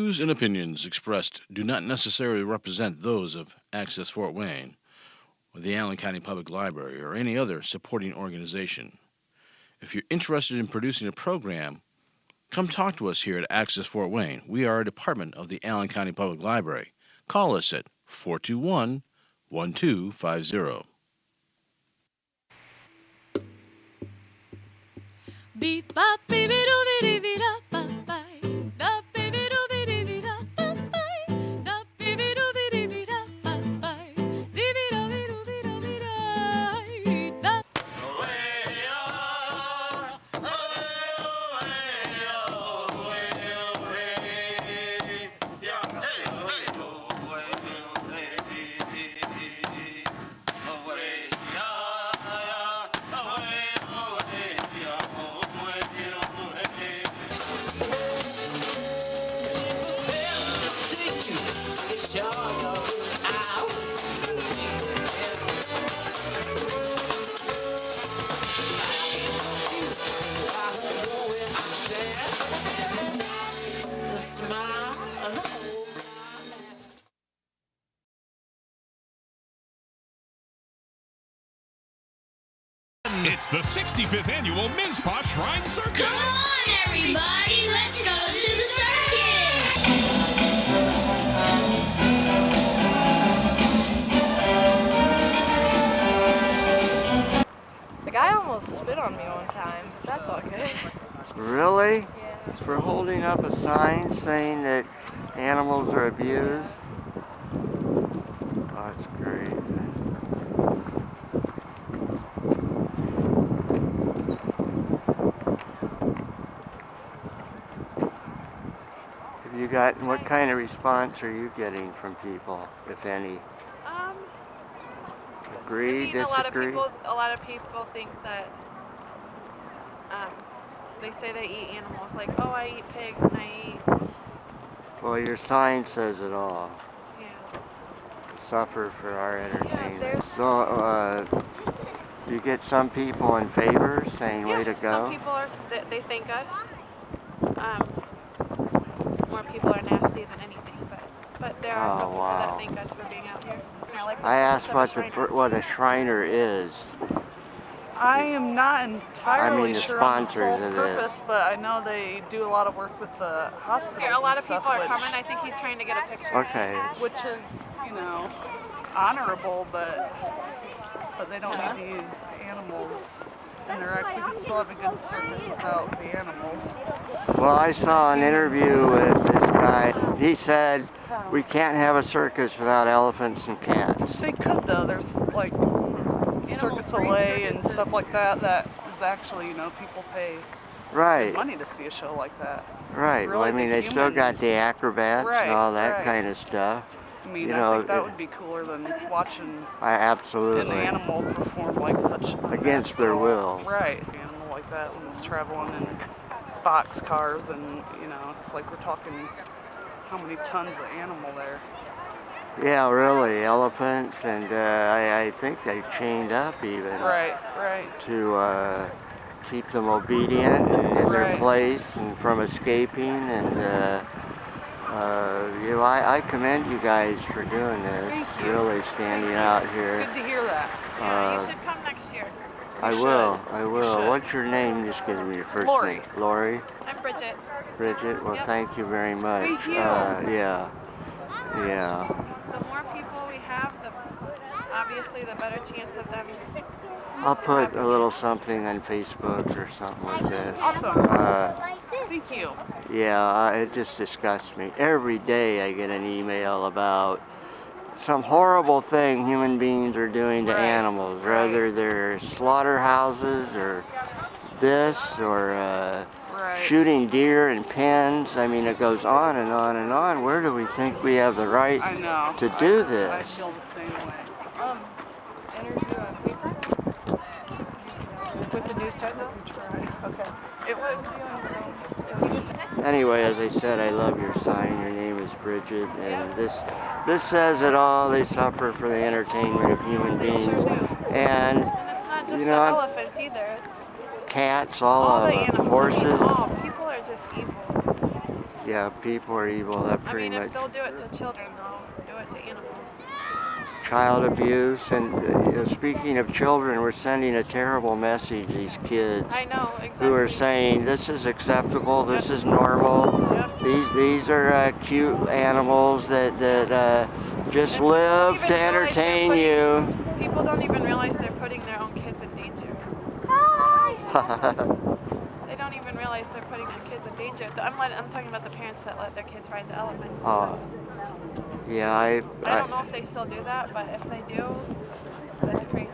views and opinions expressed do not necessarily represent those of Access Fort Wayne, or the Allen County Public Library, or any other supporting organization. If you're interested in producing a program, come talk to us here at Access Fort Wayne. We are a department of the Allen County Public Library. Call us at 421-1250. Beep bop beep doo dee dee da ba ba da baby doo dee dee da ba ba da baby doo dee dee da ba ba dee dee da doo dee da da It's the 65th annual Mizpah Shrine Circus. Come on, everybody, let's go to the circus. The guy almost spit on me one time, but that's all good. Really? Yeah. For holding up a sign saying that animals are abused? Oh, that's great. Have you gotten, what kind of response are you getting from people, if any? Agree, disagree? A lot of people think that, they say they eat animals, like, oh, I eat pigs and I eat... Well, your sign says it all. Yeah. Suffer for our entertainment. Yeah, so, you get some people in favor saying, way to go? Some people they thank us. More people are nasty than anything, but there are some people that thank us for being out here. I asked what a Shriner is. I am not entirely sure on the sponsors sole purpose, but I know they do a lot of work with the hospital. A lot of people are coming. I think he's trying to get a picture. Okay. Which is, honorable, but they don't need to use animals. And we can still have a good circus without the animals. Well, I saw an interview with this guy. He said we can't have a circus without elephants and cats. They could, though. There's like Circus Soleil and stuff like that. That is actually, people pay money to see a show like that. Right. Really, well, I mean, they still got the acrobats and all that kind of stuff. I mean, I think that would be cooler than watching absolutely an animal perform like such against their will. Right. An animal like that when it's traveling in box cars, and it's like we're talking how many tons of animal there. Yeah, really, elephants, and I think they chained up even. Right. To keep them obedient and in their place and from escaping, and I commend you guys for doing this. Thank you. Really standing out here. Good to hear that. Yeah, you should come next year. I will. What's your name? Just give me your first name. Lori. I'm Bridget. Bridget. Well, thank you very much. Thank you. Yeah. The more people we have, obviously the better chance of them. I'll put a little something on Facebook or something like this. Awesome. Thank you. Yeah, it just disgusts me. Every day I get an email about some horrible thing human beings are doing to animals, whether they're slaughterhouses or this or shooting deer in pens. I mean, it goes on and on and on. Where do we think we have the right to do this? I feel the same way. Interview on paper? With the news title? Okay. It would be on Anyway, as I said, I love your sign. Your name is Bridget, and this says it all. They suffer for the entertainment of human beings, and it's not just the elephants either. Cats, all of them, horses. People are just evil. Yeah, people are evil. That pretty much. If they'll do it to children, they'll do it to animals. Child abuse, and speaking of children, we're sending a terrible message to these kids. I know, exactly. Who are saying this is acceptable, this is normal. Yep. These are cute animals that just live to entertain you. People don't even realize they're putting their own kids in danger. They don't even realize they're putting their kids in danger. I'm talking about the parents that let their kids ride the elephants. Yeah, I don't know if they still do that, but if they do, that's crazy.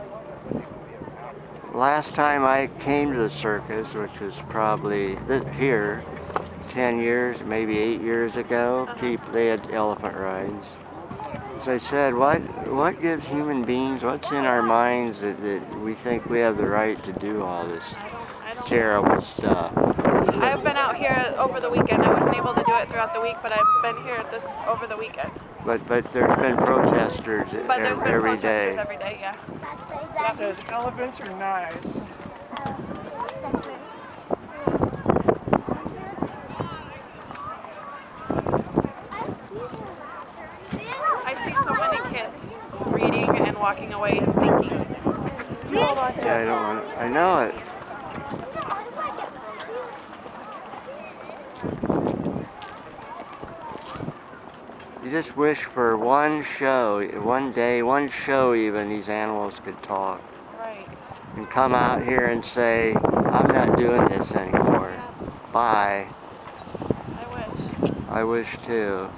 Last time I came to the circus, which was probably here 10 years, maybe 8 years ago, they had elephant rides. So I said, what gives human beings, what's in our minds that we think we have the right to do all this terrible stuff? I've been out here over the weekend. I wasn't able to do it throughout the week, but I've been here over the weekend. But there's been protesters every day. Every day, yeah. It says elephants are nice. I see so many kids reading and walking away and thinking. Yeah, I know it. You just wish for one show, one day, one show even, these animals could talk. Right. And come out here and say, I'm not doing this anymore. Bye. I wish too.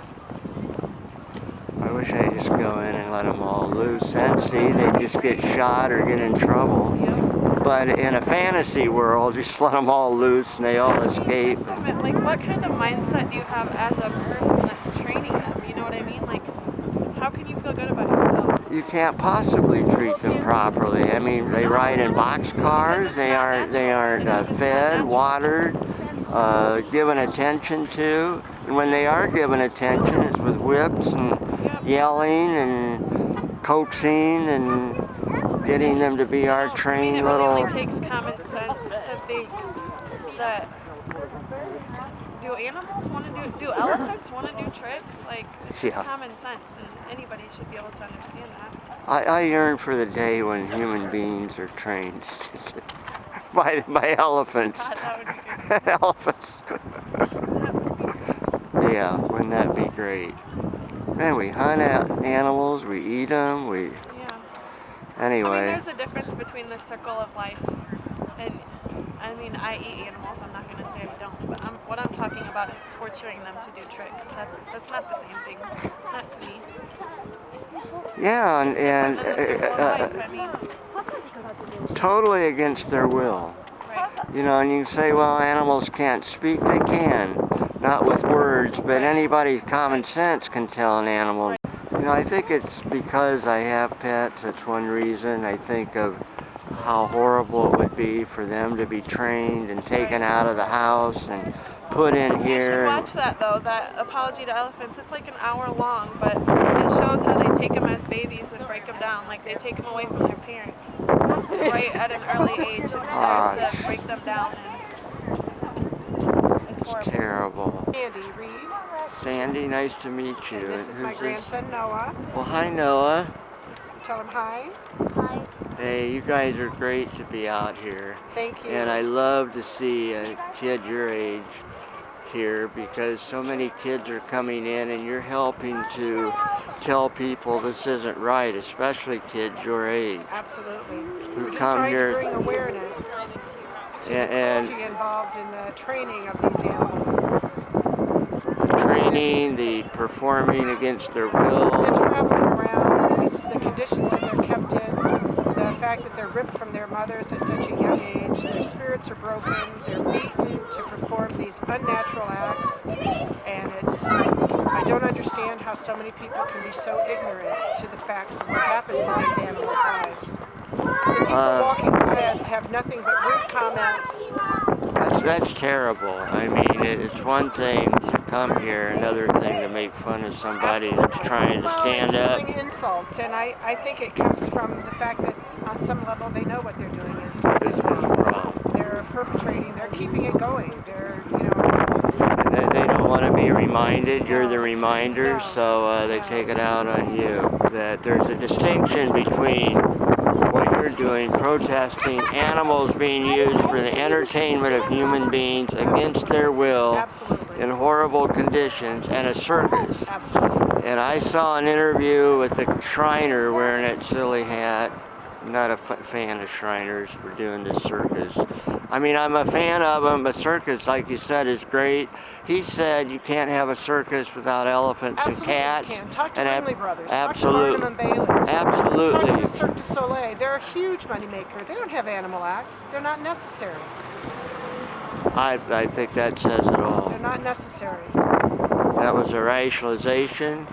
I wish I could just go in and let them all loose and see they just get shot or get in trouble. Yep. But in a fantasy world, just let them all loose and they all escape. Like, what kind of mindset do you have as a person that's training them? You know what I mean? Like, how can you feel good about yourself? You can't possibly treat them properly. I mean, they ride in boxcars. They aren't fed, watered, given attention to. And when they are given attention, it's with whips and yelling and coaxing and getting them to be our trained little... It really takes common sense to think that do elephants want to do tricks? Like, it's just common sense, and anybody should be able to understand that. I yearn for the day when human beings are trained by elephants. God, that would be good. Elephants. Yeah, wouldn't that be great? Man, we hunt animals, we eat them, Anyway. There's a difference between the circle of life and, I eat animals, I'm not going to say I don't, but what I'm talking about is torturing them to do tricks. That's not the same thing. Not to me. Yeah, and totally against their will. Right. You know, and you say, well, animals can't speak. They can. Not with words, but anybody with common sense can tell an animal. You know, I think it's because I have pets. That's one reason. I think of how horrible it would be for them to be trained and taken out of the house and put in here. You should watch that, though, that Apology to Elephants. It's like an hour long, but it shows how they take them as babies and break them down. Like, they take them away from their parents right at an early age and start to break them down. And it's terrible. Sandy Reed. Sandy, nice to meet you. And this is my grandson, Noah. Well, hi, Noah. Tell him hi. Hi. Hey, you guys are great to be out here. Thank you. And I love to see a kid your age here because so many kids are coming in and you're helping to tell people this isn't right, especially kids your age. Absolutely. Who We're just come trying here to bring awareness and to involved in the training of these animals. Training, the performing against their will. The traveling around, the conditions that they're kept in, the fact that they're ripped from their mothers at such a young age, their spirits are broken, they're beaten to perform these unnatural acts, and I don't understand how so many people can be so ignorant to the facts of what happens in these animals' lives. The people walking by us have nothing but rude comments. That's terrible. I mean, it's one thing to come here, another thing to make fun of somebody that's trying to stand up. Insults, and I think it comes from the fact that on some level they know what they're doing is wrong. They're perpetrating, they're keeping it going. They're, They don't want to be reminded. You're the reminder, so they take it out on you. That there's a distinction between what you're doing, protesting animals being used for the entertainment of human beings against their will in horrible conditions, and a circus. And I saw an interview with the Shriner wearing that silly hat. I'm not a fan of Shriners for doing this circus. I mean, I'm a fan of them, but circus, like you said, is great. He said you can't have a circus without elephants and cats. You can. Talk to Ringling Brothers. Absolutely. Talk to Barnum and Bailey. Absolutely. Talk to the Cirque du Soleil. They're a huge moneymaker. They don't have animal acts. They're not necessary. I think that says it all. They're not necessary. That was a rationalization.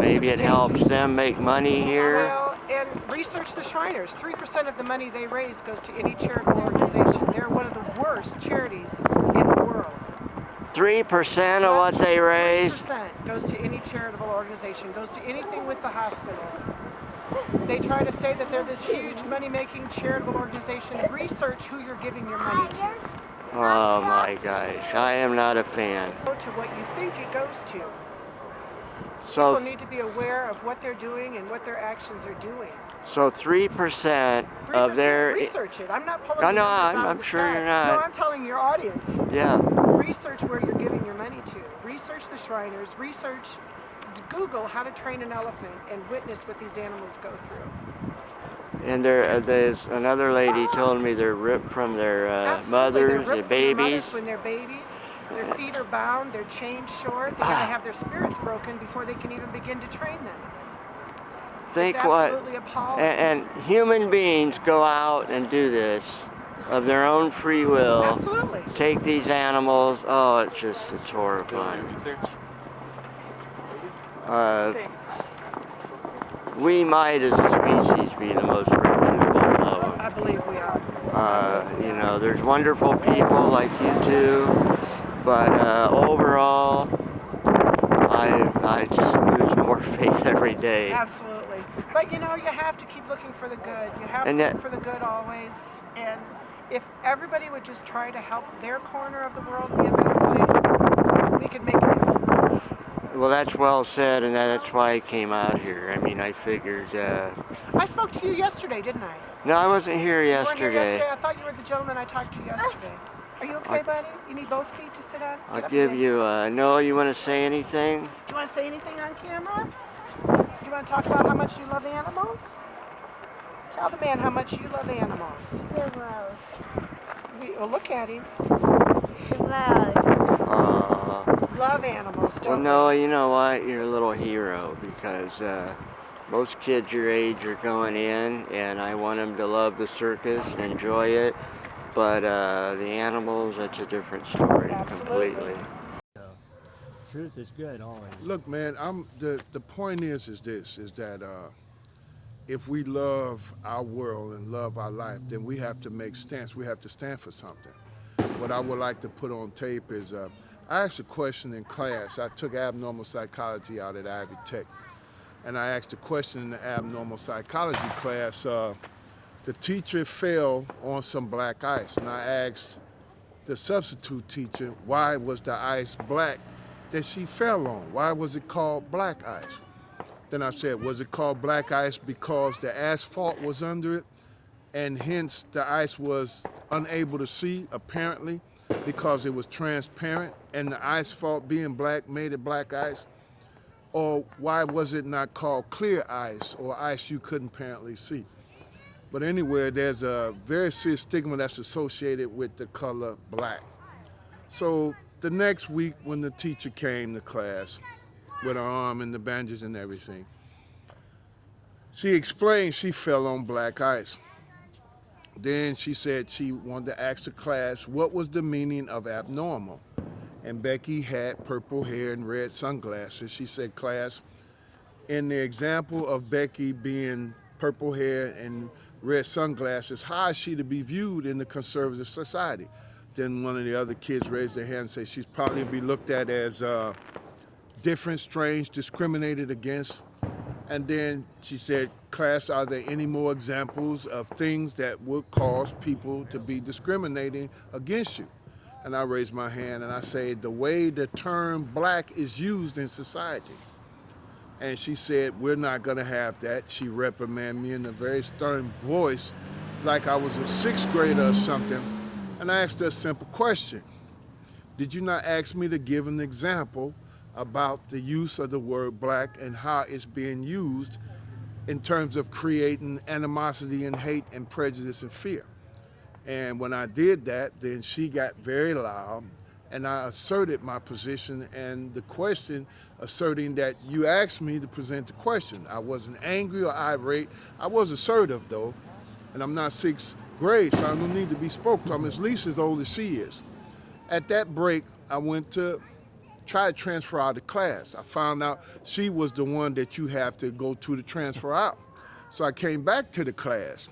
Maybe it helps them make money here. Well, and research the Shriners. 3% of the money they raise goes to any charitable organization. They're one of the worst charities in the world. 3% of what they raise? 3% goes to any charitable organization, goes to anything with the hospital. They try to say that they're this huge money-making charitable organization. Research who you're giving your money to. Oh my gosh, I am not a fan. Go to what you think it goes to. So people need to be aware of what they're doing and what their actions are doing. So 3% of their... Research it. I'm not pulling No, I'm sure you're not. No, I'm telling your audience. Yeah. Research where you're giving your money to. Research the Shriners. Research, Google how to train an elephant and witness what these animals go through. And there's another lady told me they're ripped from their mothers, their babies. When they're babies. Their feet are bound, they're chained short, they gotta have their spirits broken before they can even begin to train them. Think it's what, absolutely appalling. And human beings go out and do this of their own free will. Absolutely. Take these animals, it's horrifying. We might as a species be the most reputable of them. I believe we are. You know, there's wonderful people like you two. But overall, I just lose more faith every day. Absolutely. But you know, you have to keep looking for the good. You have to look for the good always. And if everybody would just try to help their corner of the world be a better place, we could make a difference. Well, that's well said, and that's why I came out here. I mean, I figured... I spoke to you yesterday, didn't I? No, I wasn't here yesterday. You weren't here yesterday? I thought you were the gentleman I talked to yesterday. Are you okay, buddy? You need both feet to sit on? I'll give you, Noah, you want to say anything? Do you want to say anything on camera? Do you want to talk about how much you love animals? Tell the man how much you love animals. Well, look at him. Love animals, don't Well, Noah, you know what? You're a little hero because most kids your age are going in, and I want them to love the circus and enjoy it. But the animals, that's a different story completely. Truth is good always. Look, man, the point is that if we love our world and love our life, then we have to make stance. We have to stand for something. What I would like to put on tape is, I asked a question in class. I took abnormal psychology out at Ivy Tech, and I asked a question in the abnormal psychology class. The teacher fell on some black ice, and I asked the substitute teacher, why was the ice black that she fell on? Why was it called black ice? Then I said, was it called black ice because the asphalt was under it, and hence the ice was unable to see, apparently, because it was transparent, and the asphalt being black made it black ice? Or why was it not called clear ice, or ice you couldn't apparently see? But anyway, there's a very serious stigma that's associated with the color black. So the next week when the teacher came to class with her arm and the bandages and everything, she explained she fell on black ice. Then she said she wanted to ask the class what was the meaning of abnormal. And Becky had purple hair and red sunglasses. She said, class, in the example of Becky being purple hair and red sunglasses, how is she to be viewed in the conservative society? Then one of the other kids raised their hand and said she's probably to be looked at as different, strange, discriminated against. And then she said, class, are there any more examples of things that would cause people to be discriminating against you? And I raised my hand and I said, the way the term black is used in society. And she said, we're not gonna have that. She reprimanded me in a very stern voice, like I was a 6th grader or something. And I asked her a simple question. Did you not ask me to give an example about the use of the word black and how it's being used in terms of creating animosity and hate and prejudice and fear? And when I did that, then she got very loud and I asserted my position and the question asserting that you asked me to present the question. I wasn't angry or irate. I was assertive though, and I'm not 6th grade, so I don't need to be spoke to. I'm at least as old as she is. At that break, I went to try to transfer out of class. I found out she was the one that you have to go to transfer out. So I came back to the class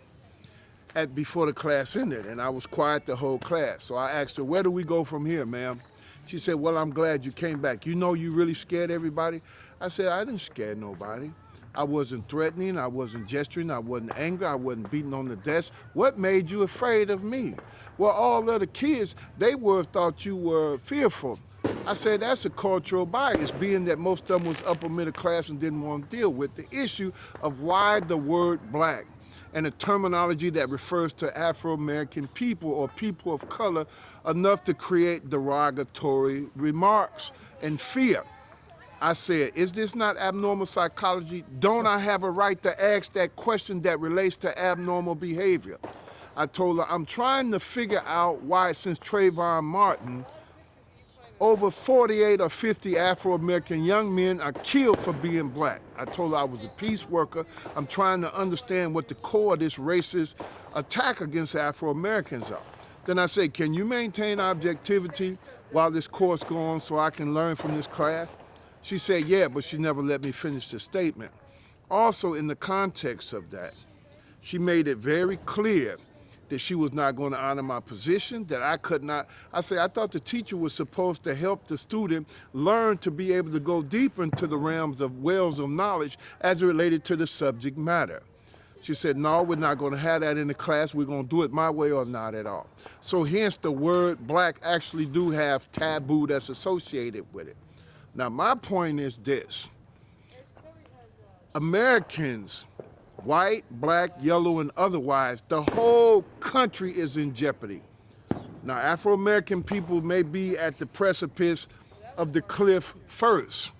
before the class ended, and I was quiet the whole class. So I asked her, where do we go from here, ma'am? She said, well, I'm glad you came back. You know you really scared everybody? I said, I didn't scare nobody. I wasn't threatening, I wasn't gesturing, I wasn't angry, I wasn't beating on the desk. What made you afraid of me? Well, all other kids, they would have thought you were fearful. I said, that's a cultural bias, being that most of them was upper middle class and didn't want to deal with the issue of why the word black and a terminology that refers to Afro-American people or people of color enough to create derogatory remarks and fear. I said, is this not abnormal psychology? Don't I have a right to ask that question that relates to abnormal behavior? I told her, I'm trying to figure out why since Trayvon Martin, over 48 or 50 Afro-American young men are killed for being black. I told her I was a peace worker. I'm trying to understand what the core of this racist attack against Afro-Americans are. Then I said, can you maintain objectivity while this course goes on so I can learn from this class? She said, yeah, but she never let me finish the statement. Also, in the context of that, she made it very clear that she was not going to honor my position, that I could not. I said, I thought the teacher was supposed to help the student learn to be able to go deeper into the realms of wells of knowledge as it related to the subject matter. She said, no, we're not going to have that in the class. We're going to do it my way or not at all. So hence the word black actually do have taboo that's associated with it. Now, my point is this. Americans, white, black, yellow, and otherwise, the whole country is in jeopardy. Now, Afro-American people may be at the precipice of the cliff first,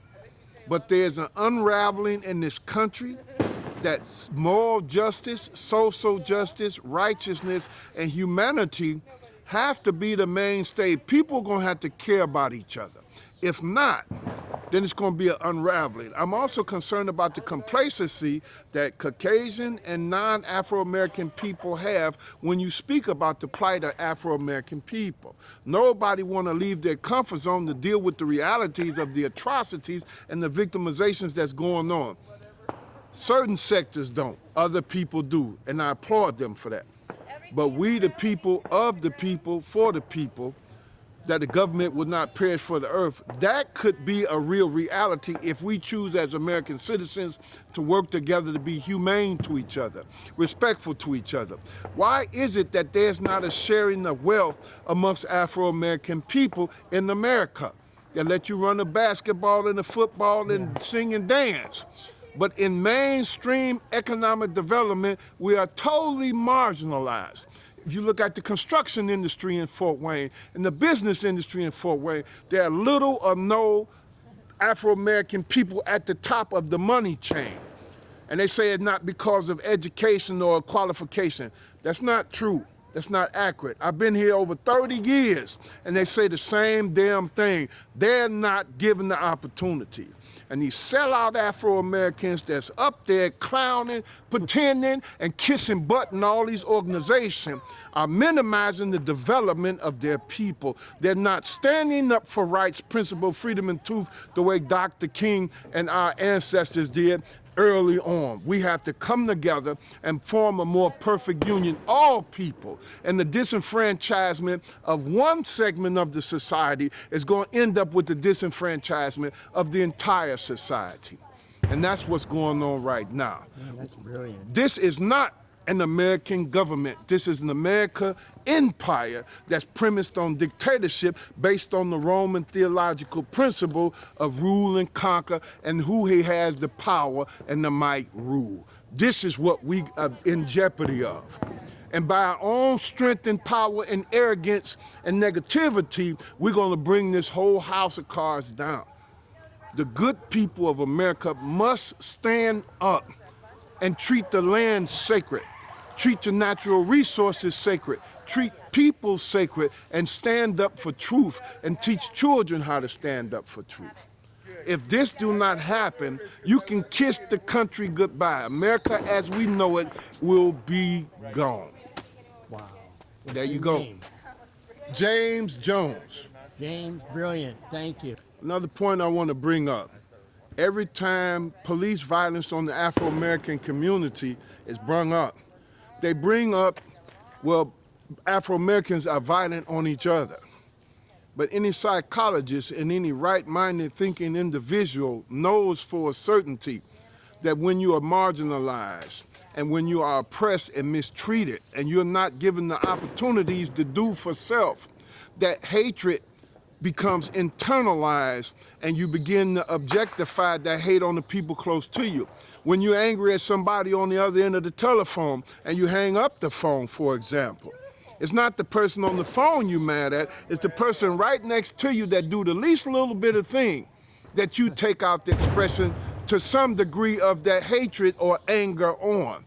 but there's an unraveling in this country that moral justice, social justice, righteousness, and humanity have to be the mainstay. People are going to have to care about each other. If not, then it's going to be an unraveling. I'm also concerned about the complacency that Caucasian and non-Afro-American people have when you speak about the plight of Afro-American people. Nobody want to leave their comfort zone to deal with the realities of the atrocities and the victimizations that's going on. Certain sectors don't, other people do, and I applaud them for that. But we, the people of the people, for the people, that the government would not perish for the earth, that could be a real reality if we choose as American citizens to work together to be humane to each other, respectful to each other. Why is it that there's not a sharing of wealth amongst Afro-American people in America? They let you run the basketball and the football and sing and dance. But in mainstream economic development, we are totally marginalized. If you look at the construction industry in Fort Wayne and the business industry in Fort Wayne, there are little or no Afro-American people at the top of the money chain. And they say it's not because of education or qualification. That's not true. That's not accurate. I've been here over 30 years and they say the same damn thing. They're not given the opportunity. And these sellout Afro-Americans that's up there clowning, pretending, and kissing butt in all these organizations are minimizing the development of their people. They're not standing up for rights, principle, freedom, and truth the way Dr. King and our ancestors did early on. We have to come together and form a more perfect union, all people. And the disenfranchisement of one segment of the society is going to end up with the disenfranchisement of the entire society. And that's what's going on right now. Man, that's brilliant. This is not an American government. This is an American empire that's premised on dictatorship based on the Roman theological principle of rule and conquer, and who he has the power and the might rule. This is what we are in jeopardy of. And by our own strength and power and arrogance and negativity, we're going to bring this whole house of cards down. The good people of America must stand up and treat the land sacred, treat the natural resources sacred, treat people sacred, and stand up for truth and teach children how to stand up for truth. If this do not happen, you can kiss the country goodbye. America as we know it will be gone. Wow. There you go. Name? James Jones. James, brilliant. Thank you. Another point I want to bring up. Every time police violence on the Afro-American community is brought up, they bring up, well, Afro-Americans are violent on each other. But any psychologist and any right-minded thinking individual knows for a certainty that when you are marginalized and when you are oppressed and mistreated and you're not given the opportunities to do for self, that hatred becomes internalized and you begin to objectify that hate on the people close to you. When you're angry at somebody on the other end of the telephone and you hang up the phone, for example, it's not the person on the phone you mad at, it's the person right next to you that do the least little bit of thing that you take out the expression to some degree of that hatred or anger on.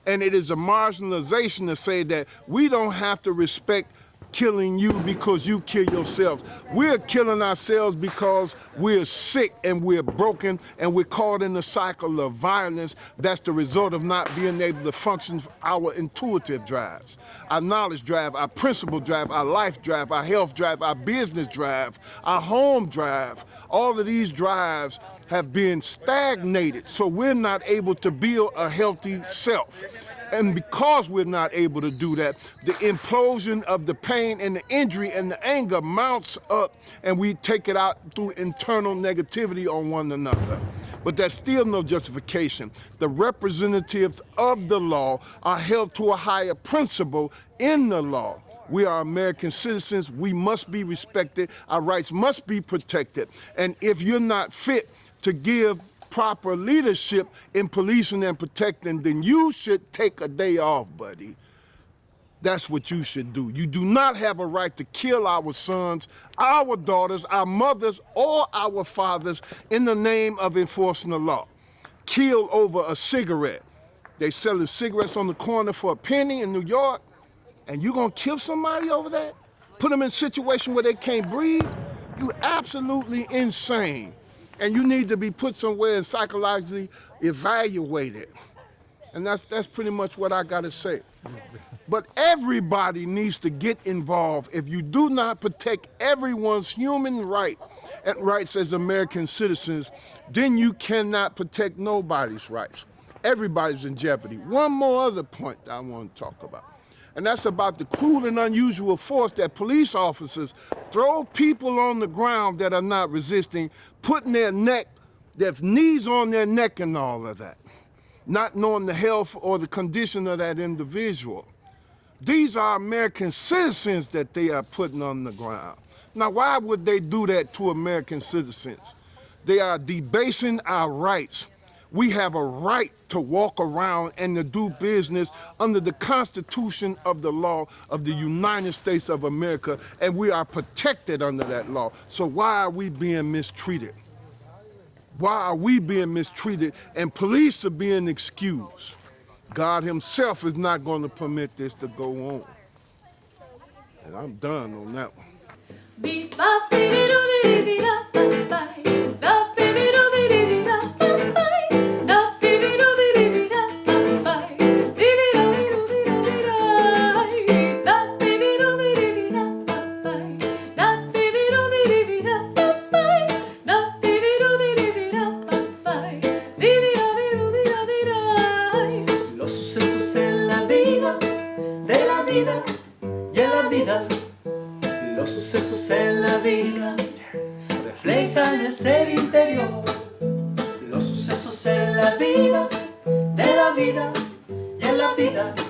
And it is a marginalization to say that we don't have to respect killing you because you kill yourselves. We're killing ourselves because we're sick and we're broken and we're caught in a cycle of violence that's the result of not being able to function our intuitive drives, our knowledge drive, our principle drive, our life drive, our health drive, our business drive, our home drive. All of these drives have been stagnated, so we're not able to build a healthy self. And because we're not able to do that, the implosion of the pain and the injury and the anger mounts up and we take it out through internal negativity on one another. But that's still no justification. The representatives of the law are held to a higher principle in the law. We are American citizens. We must be respected. Our rights must be protected. And if you're not fit to give proper leadership in policing and protecting, then you should take a day off, buddy. That's what you should do. You do not have a right to kill our sons, our daughters, our mothers, or our fathers in the name of enforcing the law. Kill over a cigarette. They selling cigarettes on the corner for a penny in New York, and you gonna kill somebody over that? Put them in a situation where they can't breathe? You absolutely insane. And you need to be put somewhere and psychologically evaluated. And that's pretty much what I gotta say. But everybody needs to get involved. If you do not protect everyone's human rights as American citizens, then you cannot protect nobody's rights. Everybody's in jeopardy. One more other point that I want to talk about. And that's about the cruel and unusual force that police officers throw people on the ground that are not resisting, putting their knees on their neck and all of that, not knowing the health or the condition of that individual. These are American citizens that they are putting on the ground. Now, why would they do that to American citizens? They are debasing our rights. We have a right to walk around and to do business under the Constitution of the law of the United States of America, and we are protected under that law. So why are we being mistreated? Why are we being mistreated and police are being excused? God himself is not going to permit this to go on. And I'm done on that one. Los sucesos en la vida reflejan el ser interior. Los sucesos en la vida, de la vida y en la vida.